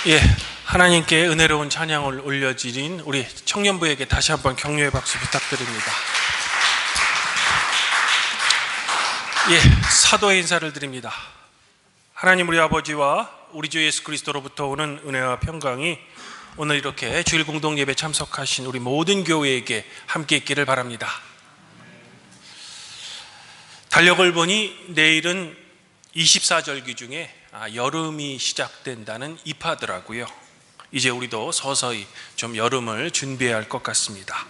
예, 하나님께 은혜로운 찬양을 올려드린 우리 청년부에게 다시 한번 격려의 박수 부탁드립니다. 예, 사도의 인사를 드립니다. 하나님 우리 아버지와 우리 주 예수 그리스도로부터 오는 은혜와 평강이 오늘 이렇게 주일 공동 예배 참석하신 우리 모든 교회에게 함께 있기를 바랍니다. 달력을 보니 내일은 24절기 중에 여름이 시작된다는 입하더라고요. 이제 우리도 서서히 좀 여름을 준비해야 할 것 같습니다.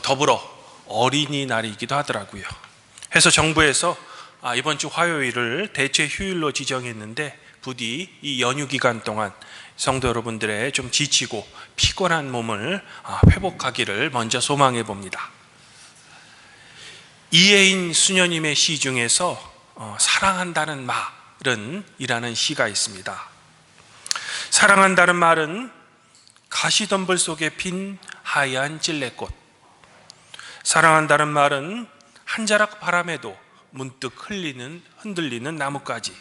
더불어 어린이날이기도 하더라고요. 해서 정부에서 이번 주 화요일을 대체 휴일로 지정했는데 부디 이 연휴 기간 동안 성도 여러분들의 좀 지치고 피곤한 몸을 회복하기를 먼저 소망해 봅니다. 이혜인 수녀님의 시 중에서 사랑한다는 말은 이라는 시가 있습니다. 사랑한다는 말은 가시덤불 속에 핀 하얀 찔레꽃, 사랑한다는 말은 한 자락 바람에도 문득 흔들리는 나뭇가지,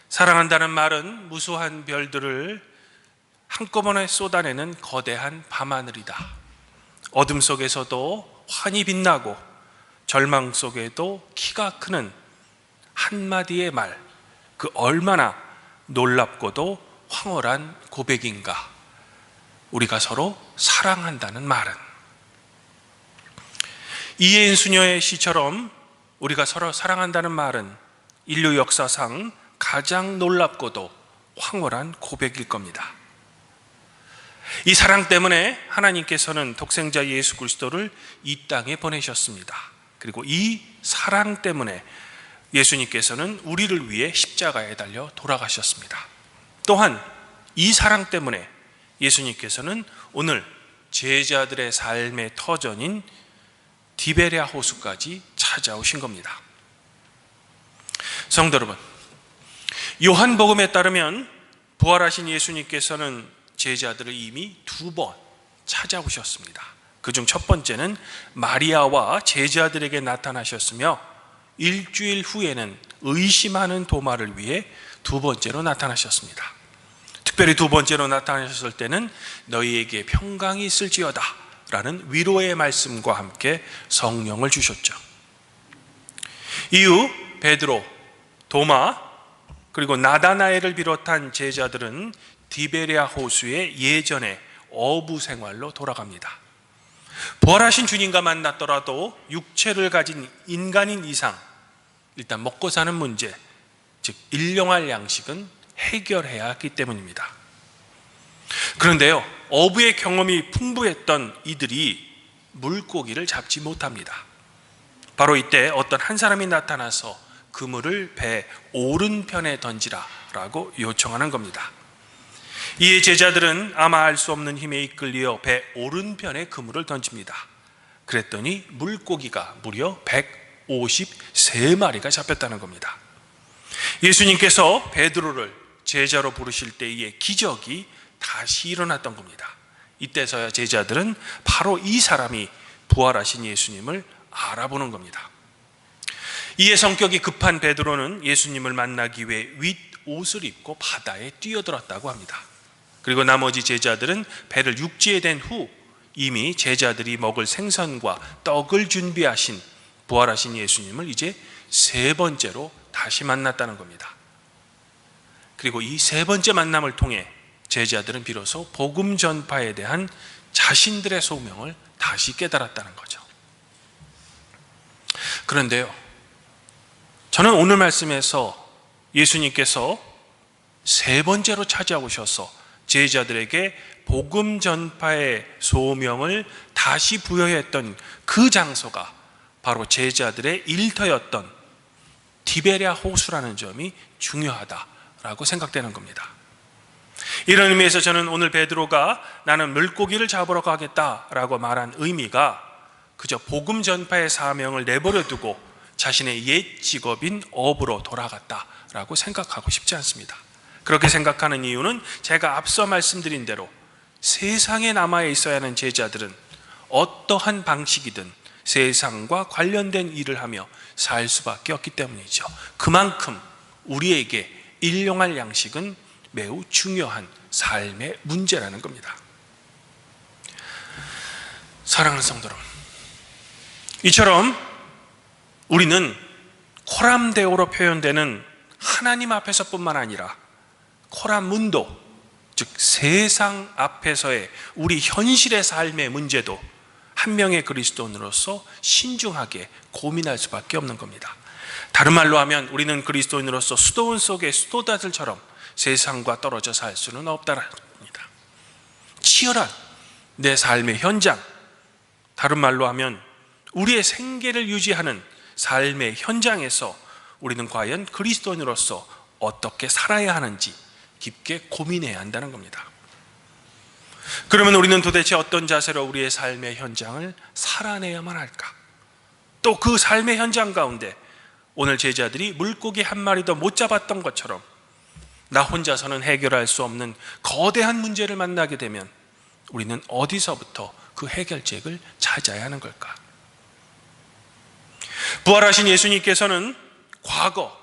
사랑한다는 말은 무수한 별들을 한꺼번에 쏟아내는 거대한 밤하늘이다. 어둠 속에서도 환히 빛나고 절망 속에도 키가 크는 한마디의 말, 그 얼마나 놀랍고도 황홀한 고백인가. 우리가 서로 사랑한다는 말은. 이혜인 수녀의 시처럼 우리가 서로 사랑한다는 말은 인류 역사상 가장 놀랍고도 황홀한 고백일 겁니다. 이 사랑 때문에 하나님께서는 독생자 예수 그리스도를 이 땅에 보내셨습니다. 그리고 이 사랑 때문에 예수님께서는 우리를 위해 십자가에 달려 돌아가셨습니다. 또한 이 사랑 때문에 예수님께서는 오늘 제자들의 삶의 터전인 디베랴 호수까지 찾아오신 겁니다. 성도 여러분, 요한복음에 따르면 부활하신 예수님께서는 제자들을 이미 2번 찾아오셨습니다. 그중 첫 번째는 마리아와 제자들에게 나타나셨으며 일주일 후에는 의심하는 도마를 위해 2번째로 나타나셨습니다. 특별히 2번째로 나타나셨을 때는 너희에게 평강이 있을지어다 라는 위로의 말씀과 함께 성령을 주셨죠. 이후 베드로, 도마, 그리고 나다나엘을 비롯한 제자들은 디베랴 호수의 예전의 어부 생활로 돌아갑니다. 부활하신 주님과 만났더라도 육체를 가진 인간인 이상 일단 먹고 사는 문제, 즉 일용할 양식은 해결해야 하기 때문입니다. 그런데요, 어부의 경험이 풍부했던 이들이 물고기를 잡지 못합니다. 바로 이때 어떤 한 사람이 나타나서 그물을 배 오른편에 던지라 라고 요청하는 겁니다. 이에 제자들은 아마 알 수 없는 힘에 이끌려 배 오른편에 그물을 던집니다. 그랬더니 물고기가 무려 153마리가 잡혔다는 겁니다. 예수님께서 베드로를 제자로 부르실 때의 기적이 다시 일어났던 겁니다. 이때서야 제자들은 바로 이 사람이 부활하신 예수님을 알아보는 겁니다. 이에 성격이 급한 베드로는 예수님을 만나기 위해 윗옷을 입고 바다에 뛰어들었다고 합니다. 그리고 나머지 제자들은 배를 육지에 댄 후 이미 제자들이 먹을 생선과 떡을 준비하신 부활하신 예수님을 이제 3번째로 다시 만났다는 겁니다. 그리고 이 3번째 만남을 통해 제자들은 비로소 복음 전파에 대한 자신들의 소명을 다시 깨달았다는 거죠. 그런데요, 저는 오늘 말씀에서 예수님께서 3번째로 찾아오셔서 제자들에게 복음 전파의 소명을 다시 부여했던 그 장소가 바로 제자들의 일터였던 디베랴 호수라는 점이 중요하다라고 생각되는 겁니다. 이런 의미에서 저는 오늘 베드로가 나는 물고기를 잡으러 가겠다라고 말한 의미가 그저 복음 전파의 사명을 내버려 두고 자신의 옛 직업인 어부로 돌아갔다라고 생각하고 싶지 않습니다. 그렇게 생각하는 이유는 제가 앞서 말씀드린 대로 세상에 남아 있어야 하는 제자들은 어떠한 방식이든 세상과 관련된 일을 하며 살 수밖에 없기 때문이죠. 그만큼 우리에게 일용할 양식은 매우 중요한 삶의 문제라는 겁니다. 사랑하는 성도 여러분, 이처럼 우리는 코람데오로 표현되는 하나님 앞에서뿐만 아니라 코람문도, 즉 세상 앞에서의 우리 현실의 삶의 문제도 한 명의 그리스도인으로서 신중하게 고민할 수밖에 없는 겁니다. 다른 말로 하면 우리는 그리스도인으로서 수도원 속의 수도다들처럼 세상과 떨어져 살 수는 없다는 겁니다. 치열한 내 삶의 현장, 다른 말로 하면 우리의 생계를 유지하는 삶의 현장에서 우리는 과연 그리스도인으로서 어떻게 살아야 하는지 깊게 고민해야 한다는 겁니다. 그러면 우리는 도대체 어떤 자세로 우리의 삶의 현장을 살아내야만 할까? 또 그 삶의 현장 가운데 오늘 제자들이 물고기 한 마리도 못 잡았던 것처럼 나 혼자서는 해결할 수 없는 거대한 문제를 만나게 되면 우리는 어디서부터 그 해결책을 찾아야 하는 걸까? 부활하신 예수님께서는 과거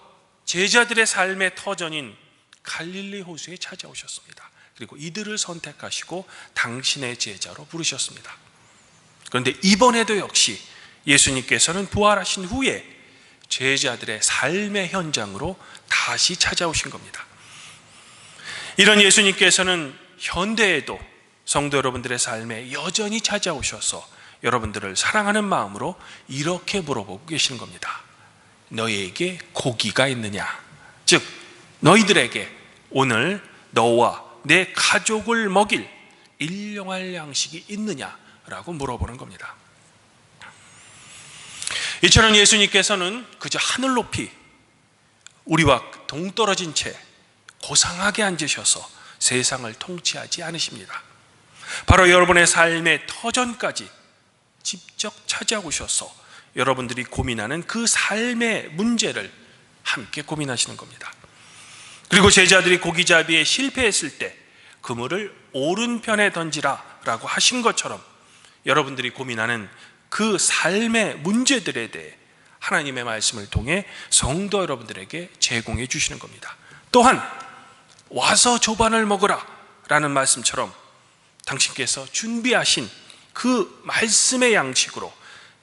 제자들의 삶의 터전인 갈릴리 호수에 찾아오셨습니다. 그리고 이들을 선택하시고 당신의 제자로 부르셨습니다. 그런데 이번에도 역시 예수님께서는 부활하신 후에 제자들의 삶의 현장으로 다시 찾아오신 겁니다. 이런 예수님께서는 현대에도 성도 여러분들의 삶에 여전히 찾아오셔서 여러분들을 사랑하는 마음으로 이렇게 물어보고 계시는 겁니다. 너희에게 고기가 있느냐? 즉 너희들에게 오늘 너와 내 가족을 먹일 일용할 양식이 있느냐라고 물어보는 겁니다. 이처럼 예수님께서는 그저 하늘 높이 우리와 동떨어진 채 고상하게 앉으셔서 세상을 통치하지 않으십니다. 바로 여러분의 삶의 터전까지 직접 찾아오셔서 여러분들이 고민하는 그 삶의 문제를 함께 고민하시는 겁니다. 그리고 제자들이 고기잡이에 실패했을 때 그물을 오른편에 던지라 라고 하신 것처럼 여러분들이 고민하는 그 삶의 문제들에 대해 하나님의 말씀을 통해 성도 여러분들에게 제공해 주시는 겁니다. 또한 와서 조반을 먹으라 라는 말씀처럼 당신께서 준비하신 그 말씀의 양식으로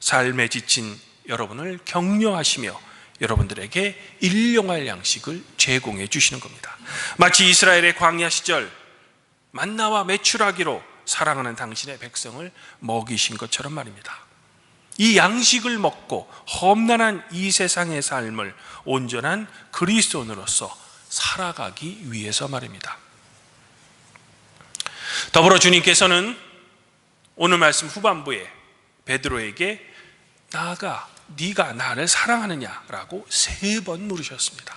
삶에 지친 여러분을 격려하시며 여러분들에게 일용할 양식을 제공해 주시는 겁니다. 마치 이스라엘의 광야 시절 만나와 메추라기로 사랑하는 당신의 백성을 먹이신 것처럼 말입니다. 이 양식을 먹고 험난한 이 세상의 삶을 온전한 그리스도인으로서 살아가기 위해서 말입니다. 더불어 주님께서는 오늘 말씀 후반부에 베드로에게 나아가 네가 나를 사랑하느냐라고 3번 물으셨습니다.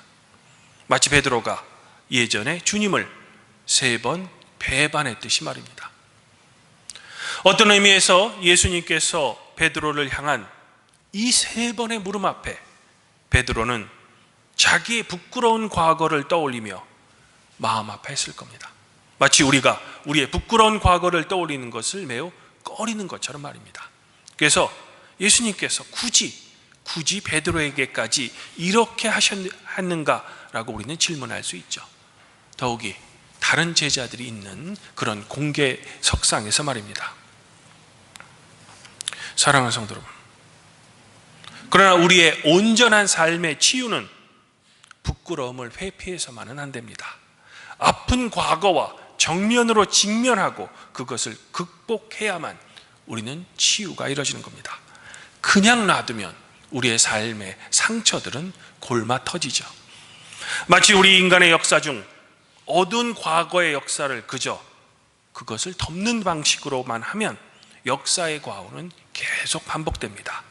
마치 베드로가 예전에 주님을 3번 배반했듯이 말입니다. 어떤 의미에서 예수님께서 베드로를 향한 이 3번의 물음 앞에 베드로는 자기의 부끄러운 과거를 떠올리며 마음 아파했을 겁니다. 마치 우리가 우리의 부끄러운 과거를 떠올리는 것을 매우 꺼리는 것처럼 말입니다. 그래서 예수님께서 굳이 베드로에게까지 이렇게 하셨는가라고 우리는 질문할 수 있죠. 더욱이 다른 제자들이 있는 그런 공개석상에서 말입니다. 사랑하는 성도 여러분, 그러나 우리의 온전한 삶의 치유는 부끄러움을 회피해서만은 안 됩니다. 아픈 과거와 정면으로 직면하고 그것을 극복해야만 우리는 치유가 이루어지는 겁니다. 그냥 놔두면 우리의 삶의 상처들은 골마 터지죠. 마치 우리 인간의 역사 중 어두운 과거의 역사를 그것을 덮는 방식으로만 하면 역사의 과오는 계속 반복됩니다.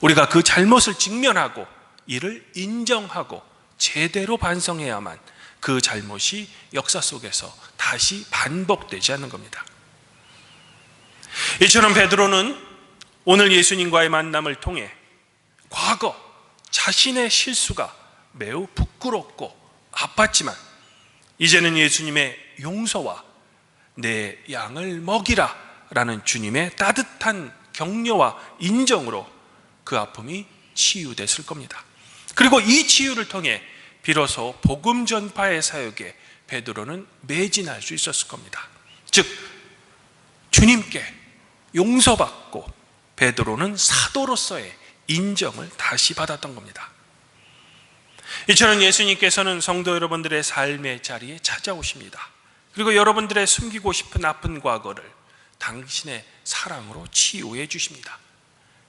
우리가 그 잘못을 직면하고 이를 인정하고 제대로 반성해야만 그 잘못이 역사 속에서 다시 반복되지 않는 겁니다. 이처럼 베드로는 오늘 예수님과의 만남을 통해 과거 자신의 실수가 매우 부끄럽고 아팠지만 이제는 예수님의 용서와 내 양을 먹이라 라는 주님의 따뜻한 격려와 인정으로 그 아픔이 치유됐을 겁니다. 그리고 이 치유를 통해 비로소 복음 전파의 사역에 베드로는 매진할 수 있었을 겁니다. 즉 주님께 용서받고 베드로는 사도로서의 인정을 다시 받았던 겁니다. 이처럼 예수님께서는 성도 여러분들의 삶의 자리에 찾아오십니다. 그리고 여러분들의 숨기고 싶은 아픈 과거를 당신의 사랑으로 치유해 주십니다.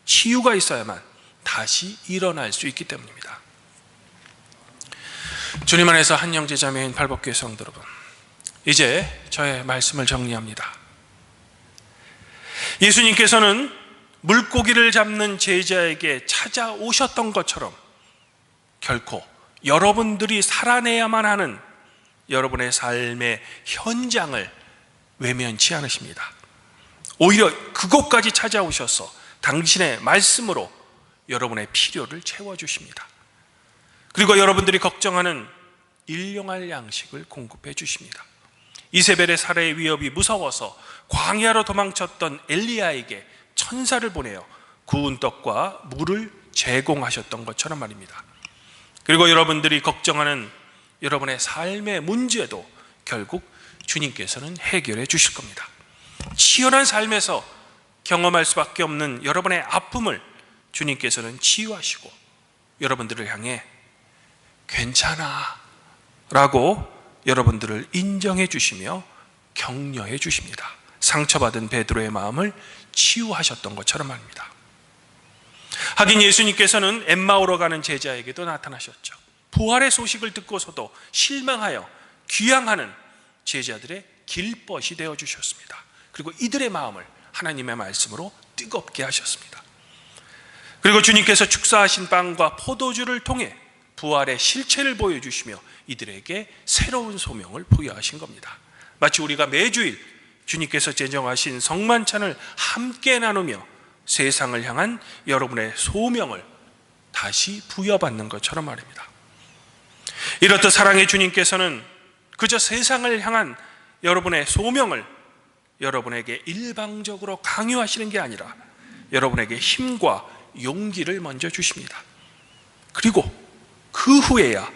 치유가 있어야만 다시 일어날 수 있기 때문입니다. 주님 안에서 한 형제 자매인 팔복교회 성도 여러분, 이제 저의 말씀을 정리합니다. 예수님께서는 물고기를 잡는 제자에게 찾아오셨던 것처럼 결코 여러분들이 살아내야만 하는 여러분의 삶의 현장을 외면치 않으십니다. 오히려 그곳까지 찾아오셔서 당신의 말씀으로 여러분의 필요를 채워주십니다. 그리고 여러분들이 걱정하는 일용할 양식을 공급해 주십니다. 이세벨의 살해의 위협이 무서워서 광야로 도망쳤던 엘리야에게 천사를 보내어 구운 떡과 물을 제공하셨던 것처럼 말입니다. 그리고 여러분들이 걱정하는 여러분의 삶의 문제도 결국 주님께서는 해결해 주실 겁니다. 치열한 삶에서 경험할 수밖에 없는 여러분의 아픔을 주님께서는 치유하시고 여러분들을 향해 괜찮아 라고 여러분들을 인정해 주시며 격려해 주십니다. 상처받은 베드로의 마음을 치유하셨던 것처럼 말입니다. 하긴 예수님께서는 엠마오로 가는 제자에게도 나타나셨죠. 부활의 소식을 듣고서도 실망하여 귀향하는 제자들의 길벗이 되어 주셨습니다. 그리고 이들의 마음을 하나님의 말씀으로 뜨겁게 하셨습니다. 그리고 주님께서 축사하신 빵과 포도주를 통해 부활의 실체를 보여주시며 이들에게 새로운 소명을 부여하신 겁니다. 마치 우리가 매주일 주님께서 제정하신 성만찬을 함께 나누며 세상을 향한 여러분의 소명을 다시 부여받는 것처럼 말입니다. 이렇듯 사랑의 주님께서는 그저 세상을 향한 여러분의 소명을 여러분에게 일방적으로 강요하시는 게 아니라 여러분에게 힘과 용기를 먼저 주십니다. 그리고 그 후에야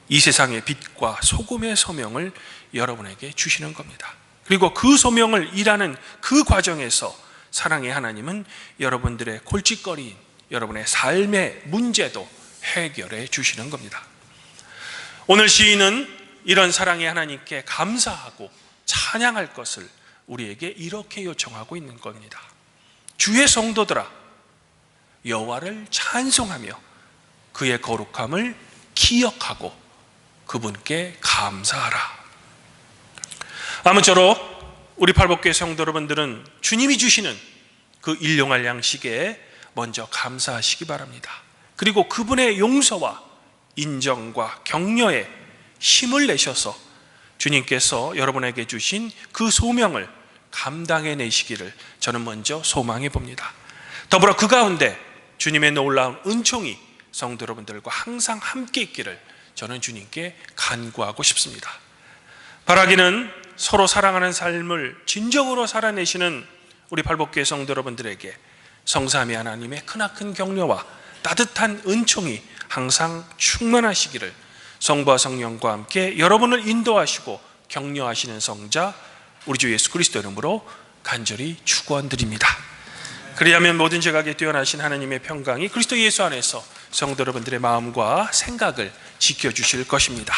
이 세상의 빛과 소금의 소명을 여러분에게 주시는 겁니다. 그리고 그 소명을 일하는 그 과정에서 사랑의 하나님은 여러분들의 골칫거리인 여러분의 삶의 문제도 해결해 주시는 겁니다. 오늘 시인은 이런 사랑의 하나님께 감사하고 찬양할 것을 우리에게 이렇게 요청하고 있는 겁니다. 주의 성도들아, 여호와를 찬송하며 그의 거룩함을 기억하고 그분께 감사하라. 아무쪼록 우리 팔복교회 성도 여러분들은 주님이 주시는 그 일용할 양식에 먼저 감사하시기 바랍니다. 그리고 그분의 용서와 인정과 격려에 힘을 내셔서 주님께서 여러분에게 주신 그 소명을 감당해내시기를 저는 먼저 소망해 봅니다. 더불어 그 가운데 주님의 놀라운 은총이 성도 여러분들과 항상 함께 있기를 저는 주님께 간구하고 싶습니다. 바라기는 서로 사랑하는 삶을 진정으로 살아내시는 우리 팔복교회 성도 여러분들에게 성삼위 하나님의 크나큰 격려와 따뜻한 은총이 항상 충만하시기를 성부와 성령과 함께 여러분을 인도하시고 격려하시는 성자 우리 주 예수 그리스도 이름으로 간절히 축원드립니다. 그리하면 모든 지각에 뛰어나신 하나님의 평강이 그리스도 예수 안에서 성도 여러분들의 마음과 생각을 지켜주실 것입니다.